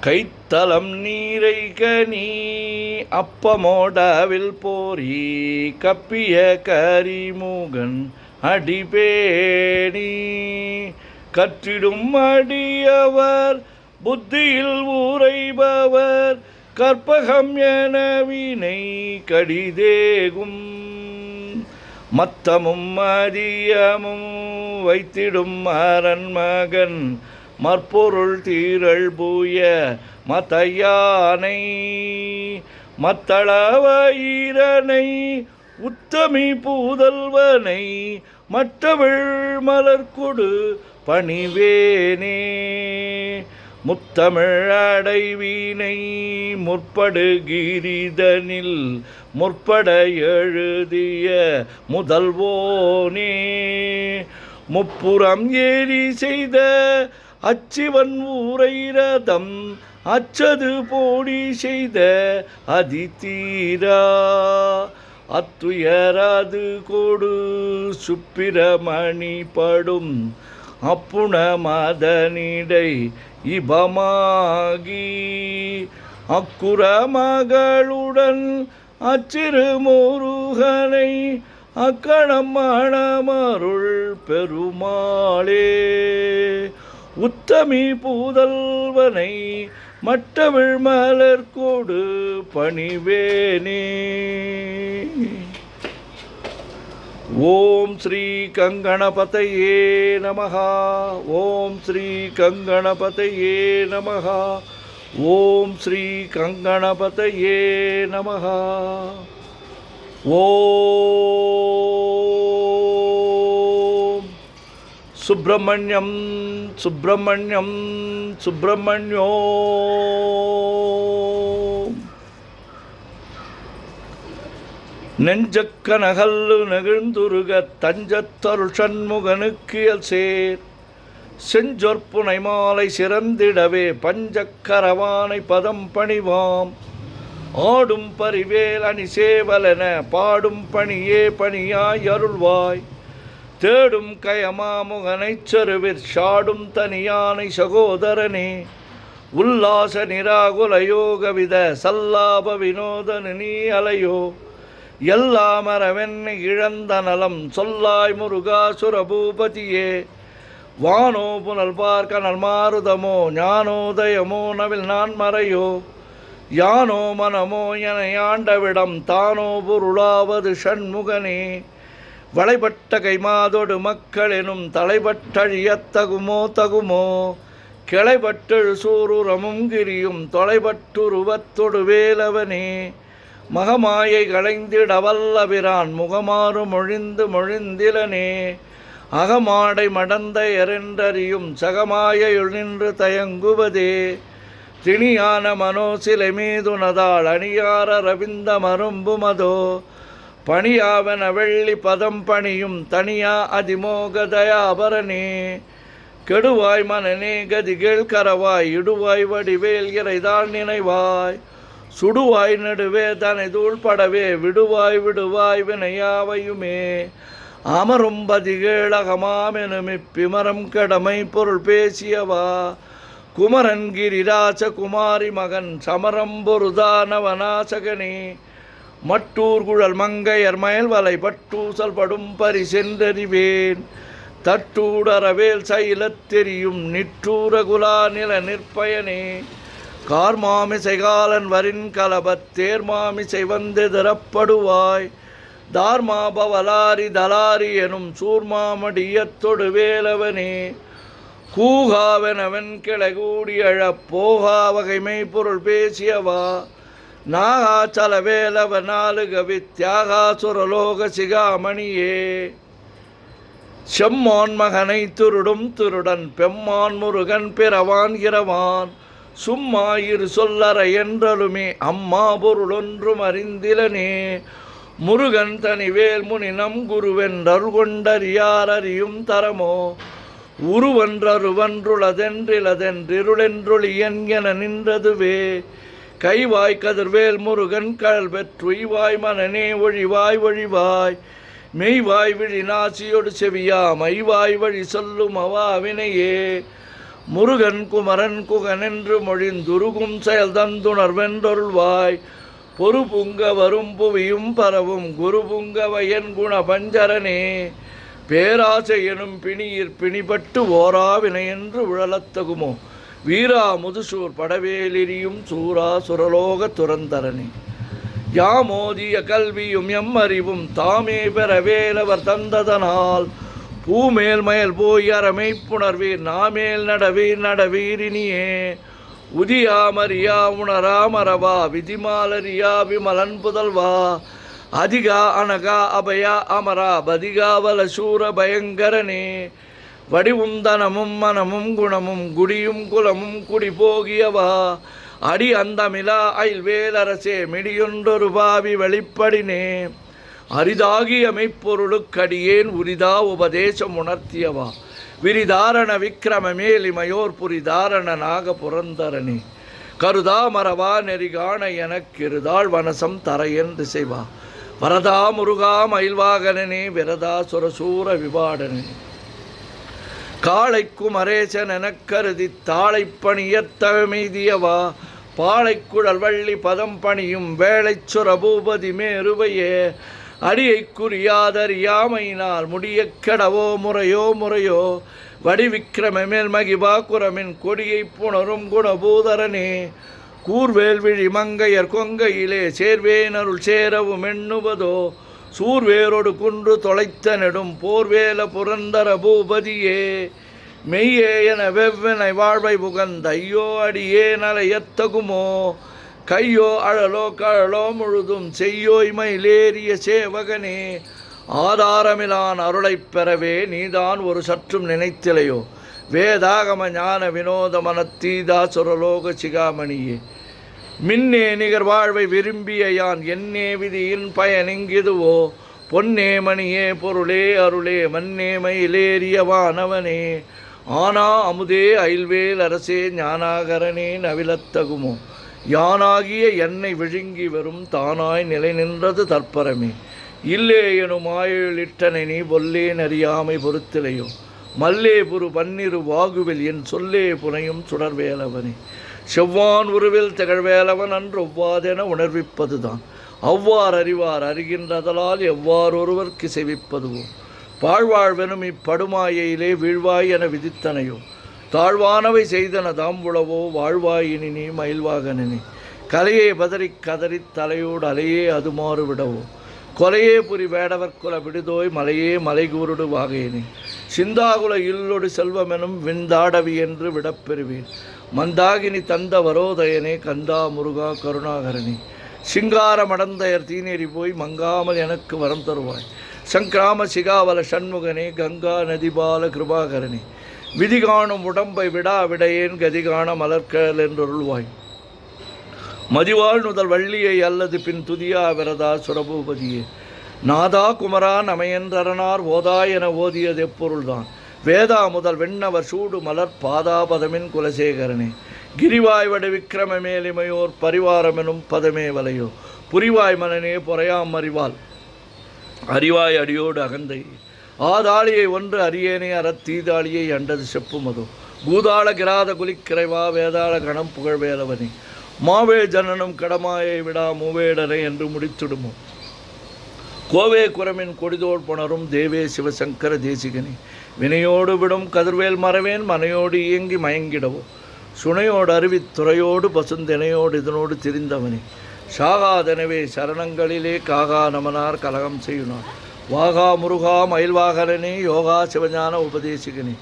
கைத்தலம் நீரை கனி அப்பமோடவில் போரி கப்பிய கரிமுகன் அடிபேணி கற்றிடும் அடியவர் புத்தியில் உரைபவர் கற்பகம் என வினை கடிதேகும் மத்தமும் மதியமும் வைத்திடும் அரண்மகன் மற்பொருள் தீரள் பூய மதையானை மத்தளவயிரனை உத்தமி பூதல்வனை மற்றவள் மலர்கொடு பணிவேனே முத்தமிழ் அடைவீனை முற்படுகிரிதனில் முற்பட எழுதிய முதல்வோனே முப்புறம் ஏறி செய்த அச்சிவன் ஊரை ரதம் அச்சது போடி செய்த அதிதீரா அத்துயராது கொடு சுப்பிரமணி படும் அப்புண மதனிடை இபமாகி அக்குற மகளுடன் அச்சிறு முருகனை அக்கணம் மணமருள் பெருமாளே உத்தமி பூதல்வனை மற்றவிழ் மலர்கோடு பணிவேனே. ஓம் ஸ்ரீ கங்கணபதையே நமஹ. ஓம் ஸ்ரீ கங்கணபதையே நமஹ. ஓம் ஸ்ரீ கங்கணபதையே நமஹ. ஓம் சுப்பிரமணியம் சுப்பிரமணியம் சுப்பிரமணியோ. நெஞ்சக்க நகல்லு நெகிழ்ந்துருக தஞ்சத்தருள் சண்முகனுக்கியல் சேர் செஞ்சொற்புனை மாலை சிறந்திடவே பஞ்சக்கரவானை பதம் பணிவாம் ஆடும் பரிவேல் அணி சேவலென பாடும் பணியே பணியாய் அருள்வாய் தேடும் கயமாமுகனைச் செருவிற் சாடும் தனியானை சகோதரனே உல்லாச நிராகுல யோகவித சல்லாப வினோதனு நீ அலையோ எல்லாமரவென்னை இழந்த நலம் சொல்லாய் முருகாசுரபூபதியே வானோ புனல் பார்க்க நல்மாருதமோ ஞானோதயமோ நவில் நான் மறையோ யானோ மனமோ என ஆண்டவிடம் தானோ பொருளாவது ஷண்முகனே வளைபட்ட கைமாதொடு மக்கள் எனும் தலைபட்டழியத்தகுமோ தகுமோ கிளைபட்டெழு சூருரமும் கிரியும் தொலைபட்டுருவத்தொடு வேலவனே மகமாயை களைந்திட வல்லபிரான் முகமாறு மொழிந்து மொழிந்திலனே அகமாடை மடந்த எரென்றறியும் சகமாயையுள் நின்று தயங்குவதே திணியான மனோசிலை மீதுனதாள் அணியார ரவிந்த மரும்புமதோ பணியாவன வெள்ளி பதம் பணியும் தனியா அதிமோகதயாபரணே கெடுவாய் மனநே கதிகேள் கரவாய் இடுவாய் வடிவேல் இறைதாள் நினைவாய் சுடுவாய் நடுவே தனை தூள்படவே விடுவாய் விடுவாய் வினையாவையுமே அமரும் பதிகேளகமாமெனும் இப்பிமரம் கடமை பொருள் பேசியவா குமரன் கிரிராச குமாரி மகன் சமரம் பொருதானவனாசகனே மட்டூர் குழல் மங்கையர் மயல்வலை பட்டூசல் படும் பரிசென்றறிவேன் தட்டூடரவேல் சைலத் தெரியும் நிட்டூர குலா நில நிற்பயனே கார்மாமிசைகாலன் வரின் கலபத் தேர்மாமிசை வந்து திறப்படுவாய் தார்மாபவலாரி தலாரி எனும் சூர்மாமடியத்தொடு வேலவனே கூகாவெனவன் கிளகூடி அழப் போகா வகைமை பொருள் பேசியவா நாகாச்சல வேலவ நாலு கவி தியாகாசுரலோக சிகாமணியே செம்மான் மகனை திருடும் திருடன் பெம்மான் முருகன் பிறவான் இரவான் சும்மா இரு சொல்லற என்றலுமே அம்மா பொருளொன்றும் அறிந்திலனே முருகன் தனிவேல் முனி நம் குருவென்றருள் கொண்டறியார் அறியும் தரமோ உருவன்றருவன்றுளதென்றிலதென்றிருளென்றொழியன் என நின்றதுவே கைவாய் கதிர்வேல் முருகன் கடல் பெற்றுய்வாய் மனநே ஒழிவாய் ஒழிவாய் மெய்வாய் விழி நாசியொடு செவியா மைவாய் வழி சொல்லும் அவாவினையே முருகன் குமரன் குகனென்று மொழிந்துருகும் செயல் தந்துணர்வென்றொருள்வாய் பொறுபுங்க வரும் புவியும் பரவும் குருபுங்க வயன் குண பஞ்சரனே பேராசை எனும் பிணியிற் பிணிபட்டு ஓராவினை என்று உழலத்தகுமோ வீரா முதுசூர் படவேலிரியும் சூரா சுரலோக துரந்தரனே யாமோதிய கல்வியும் எம்மறிவும் தாமே பெறவேலவர் தந்ததனால் பூமேல் மயல் போய் அறமை புணர்வீர் நாமேல் நடவீர் நடவீரினியே உதியாமரியா உணராமரவா விதிமாலரியா விமலன் புதல்வா அதிகா அனகா அபயா அமரா பதிகாவல சூர பயங்கரனே வடிவும் தனமும் மனமும் குணமும் குடியும் குலமும் குடி போகியவா அடி அந்தமிலா அயல்வேலரசே மிடியொன்றொரு பாவி வெளிப்படினே அரிதாகிய மெய்ப்பொருளுக்கடியேன் உரிதா உபதேசம் உணர்த்தியவா விரிதாரண விக்கிரமமேலிமையோர் புரிதாரண நாக புரந்தரனே கருதா மரவா நெறிகாண எனக்கிருதாள் வனசம் தரையன் திசைவா வரதா முருகா மயில்வாகனனே விரதா சுரசூர விபாடனே காளை குமரேசன் எனக் கருதி தாளை பணியத்தவமெய்தியவா பாளைக்குழல் வள்ளி பதம் பணியும் வேளைச்சுர பூபதி மேருவையே அடியை குறியாதறியாமையினால் முடிய கெடவோ முறையோ முறையோ வடிவிக்கிரமமேல் மகிபா குரமின் கொடியை புணரும் குணபூதரனே கூர்வேல் விழி மங்கையர் கொங்கையிலே சேர்வேனருள் சேரவும் எண்ணுவதோ சூர்வேரோடு குன்று தொலைத்த நெடும் போர்வேல புரந்தர பூபதியே மெய்யே என வெவ்வெனை வாழ்வை புகந்த ஐயோ அடியே நலையத்தகுமோ கையோ அழலோ கழலோ முழுதும் செய்யோய் மயிலேறிய சேவகனே ஆதாரமிலான் அருளைப் பெறவே நீதான் ஒரு சற்றும் நினைத்திலையோ வேதாகம ஞான வினோத மனத்தீதா சுரலோக சிகாமணியே மின்னே நிகர் வாழ்வை விரும்பிய யான் என்னே விதியின் பயனிங்கிதுவோ பொன்னே மணியே பொருளே அருளே மன்னே மயிலேறியவானவனே ஆனா அமுதே அயில்வேல் அரசே ஞானாகரனே நவிலத்தகுமோ யானாகிய என்னை விழுங்கி வரும் தானாய் நிலை நின்றது தற்பரமே இல்லே எனும் ஆயுளிட்டனை நீ பொல்லேன் அறியாமை பொறுத்திலையோ மல்லே புரு பன்னிரு வாகுவில் என் சொல்லே புனையும் சுடர்வேலவனே செவ்வான் உருவில் திகழ்வேலவன் அன்று ஒவ்வாதென உணர்விப்பதுதான் அவ்வாறு அறிவார் அறிகின்றதலால் எவ்வாறு ஒருவர்க்கு செவிப்பதுவோ பாழ்வாழ்வெனும் இப்படுமாயிலே வீழ்வாய் என விதித்தனையோ தாழ்வானவை செய்தன தாம்புளவோ வாழ்வாயினி நீ மயில்வாகனே கலையே பதறிக் கதறித் தலையோடு அலையே அது மாறு விடவோ கொலையே புரி வேடவர் குல விடுதோய் மலையே மலைகூருடு வாகையினே சிந்தாகுல இல்லொடு செல்வமெனும் விந்தாடவி என்று விடப்பெறுவேன் மந்தாகினி தந்த வரோதயனே கந்தா முருகா கருணாகரனே சிங்கார மடந்தையர் தீநெறி போய் மங்காமல் எனக்கு வரம் தருவாய் சங்கிராம சிகாவல சண்முகனே கங்கா நதிபால கிருபாகரனே விதி காணும் உடம்பை விடா விடையேன் கதிகாண மலர்கல் என்றொருள்வாய் மதிவாழ் நுதல் வள்ளியை அல்லது பின் துதியா விரதா சுரபூபதியே நாதா குமரா நமையன்றரனார் ஓதா என ஓதியது எப்பொருள்தான் வேதா முதல் வெண்ணவர் சூடு மலர் பாதாபதமின் குலசேகரனே கிரிவாய் வடு விக்கிரம மேலிமையோர் பரிவாரமெனும் பதமே வலையோ புரிவாய் மனனே பொறையாம் அறிவால் அறிவாய் அடியோடு அகந்தை ஆதாளியை ஒன்று அரியேனே அறத்தீதாளியை அண்டது செப்புமதோ பூதாள கிராத குலிக்கிறைவா வேதாள கணம் புகழ்வேலவனே மாவே ஜனனம் கடமாயை விடா மூவேடரை என்று முடித்துடுமோ கோவே குரமின் கொடிதோள் புணரும் தேவே சிவசங்கர தேசிகனே வினையோடு விடும் கதிர்வேல் மறவேன் மனையோடு இயங்கி மயங்கிடவோ சுனையோடு அருவித் துறையோடு பசுந்தெனையோடு இதனோடு திரிந்தவனே சாகாதனவே சரணங்களிலே காகா நமனார் கலகம் செய்யுனார் வாகா முருகா மயில்வாகரனே யோகா சிவஞான உபதேசிகனே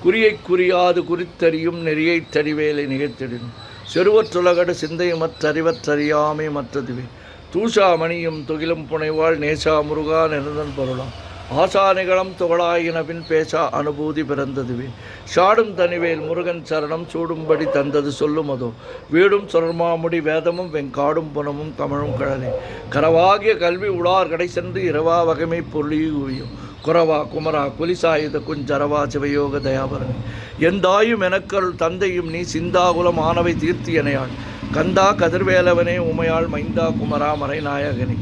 குறியைக் குறியாது குறித்தறியும் நெறியைத் தடிவேலை நிகழ்த்திடும் செருவற்றுலகடு சிந்தையுமற்றறிவற்றறியாமை மற்றதுவே தூஷா மணியும் துகிலும் புனைவாள் நேசா முருகா நிறந்தன் பொருளாம் ஆசா நிகழம் துகளாயின பின் பேசா அனுபூதி பிறந்ததுவே சாடும் தனிவேல் முருகன் சரணம் சூடும்படி தந்தது சொல்லுமதோ வீடும் சுரர்மாமுடி வேதமும் வெங்காடும் புனமும் தமிழும் கழலே கரவாகிய கல்வி உளார் கடை சென்று இரவா வகைமை பொருளியும் குறவா குமரா குலிசாயுத குஞ்சரவா சிவயோக தயாபரனே எந்தாயும் எனக்கருள் தந்தையும் நீ சிந்தாகுலம் ஆனவை தீர்த்தியனையாள் கந்தா கதிர்வேலவனே உமையாள் மைந்தா குமரா மறைநாயகனே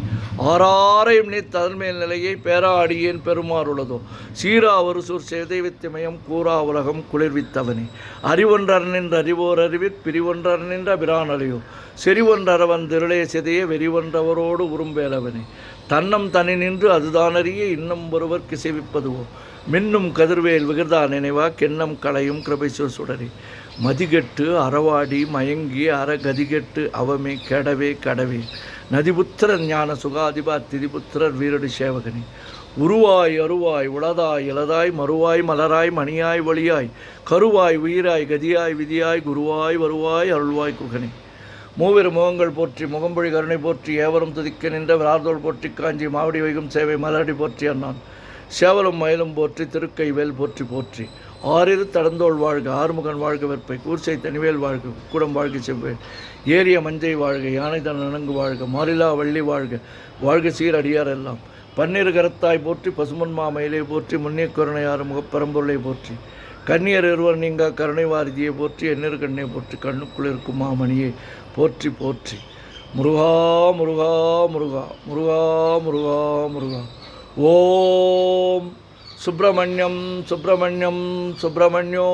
ஆறாரையும் நீ தன்மேல் நிலையை பேராடியேன் பெருமாறுள்ளதோ சீராவரு சூர் சேதைவித்திமயம் கூறா உலகம் குளிர்வித்தவனே அறிவொன்றர் அறிவோர் அறிவிற் பிரிவொன்றர் நின்ற பிரானலையோ செறிவொன்றரவன் திருளைய சிதைய வெறிவொன்றவரோடு உரும்பேலவனே தன்னம் தனி நின்று அதுதானறிய இன்னும் ஒருவர் கிசைவிப்பதுவோ மின்னும் கதிர்வேல் விகிர்தா நினைவா கென்னம் களையும் கிருபைசூர் சுடரே மதிகெட்டு அறவாடி மயங்கி அறகதிகெட்டு அவமே கெடவே கடவே நதிபுத்திரர் ஞான சுகாதிபா திதிபுத்திரர் வீரடி சேவகனே உருவாய் அருவாய் உளதாய் இளதாய் மறுவாய் மலராய் மணியாய் ஒளியாய் கருவாய் உயிராய் கதியாய் விதியாய் குருவாய் வருவாய் அருள்வாய் குகனே மூவிரு முகங்கள் போற்றி முகம்பொழி கருணை போற்றி ஏவரும் துதிக்க நின்ற விராதோள் போற்றி காஞ்சி மாவடி வைகும் சேவை மலரடி போற்றி அண்ணான் சேவலும் மயிலும் போற்றி திருக்கை வேல் போற்றி போற்றி ஆறிரு தடந்தோள் வாழ்க ஆறுமுகன் வாழ்க வெற்பை கூர்ச்சை தனிவேல் வாழ்க குடம் வாழ்க செவ்வேல் ஏரிய மஞ்சை வாழ்க யானை தன் நனங்கு வாழ்க மாறிலா வள்ளி வாழ்க வாழ்க சீர் அடியார் எல்லாம் பன்னிரு கரத்தாய் போற்றி பசுமன் மாமயிலை போற்றி முன்னிய கருணையாறு முகப்பரம்பொருளை போற்றி கன்னியர் இருவர் நீங்கா கருணை வாரிதியை போற்றி எண்ணிரு கண்ணை போற்றி கண்ணுக்குள் இருக்கும் மாமணியை போற்றி போற்றி முருகா முருகா முருகா முருகா முருகா முருகா ஓம் சுப்பிரமணியம் சுப்பிரமணியம் சுப்பிரமணியோ